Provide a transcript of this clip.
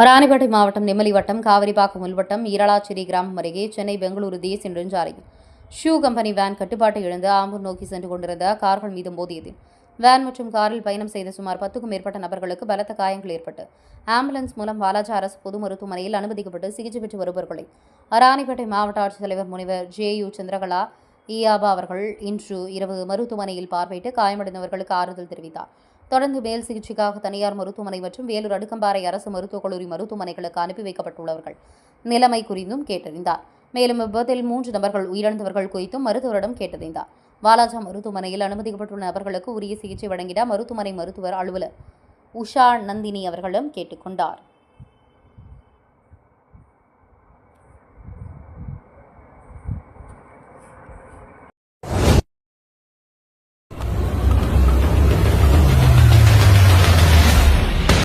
ராணிப்பேட்டை மாவட்டம் நெம்மலி வட்டம் காவிரிப்பாக்கம் உள்வட்டம் ஈரலாச்சேரி கிராமம் அருகே சென்னை பெங்களூரு தேசிய நெடுஞ்சாலையில் ஷூ கம்பெனி வேன் கட்டுப்பாட்டை இழந்து ஆம்பூர் நோக்கி சென்று கொண்டிருந்த கார்கள் மீது மோதியது. வேன் மற்றும் காரில் பயணம் செய்த சுமார் 10க்கும் மேற்பட்ட நபர்களுக்கு பலத்த காயங்கள் ஏற்பட்டு ஆம்புலன்ஸ் மூலம் வாலாஜா அரசு பொது மருத்துவமனையில் அனுமதிக்கப்பட்டு சிகிச்சை பெற்று வருபவர்களை ராணிப்பேட்டை மாவட்ட ஆட்சித்தலைவர் முனைவர் ஜே.யு. சந்திரகலா ஈயாபா அவர்கள் இன்று இரவு மருத்துவமனையில் பார்வையிட்டு காயமடைந்தவர்களுக்கு ஆறுதல் தெரிவித்தார். தொடர்ந்து மேல் சிகிச்சைக்காக தனியார் மருத்துவமனை மற்றும் வேலூர் அடுக்கம்பாறை அரசு மருத்துவக் கல்லூரி மருத்துவமனைகளுக்கு அனுப்பி வைக்கப்பட்டுள்ளவர்கள் நிலைமை குறித்தும் கேட்டறிந்தார். மேலும் விபத்தில் 3 நபர்கள் உயிரிழந்தவர்கள் குறித்தும் மருத்துவரிடம் கேட்டறிந்தார். வாலாஜா மருத்துவமனையில் அனுமதிக்கப்பட்டுள்ள நபர்களுக்கு உரிய சிகிச்சை வழங்கிட மருத்துவமனை மருத்துவர் அலுவலர் உஷா நந்தினி அவர்களிடம் கேட்டுக்கொண்டார்.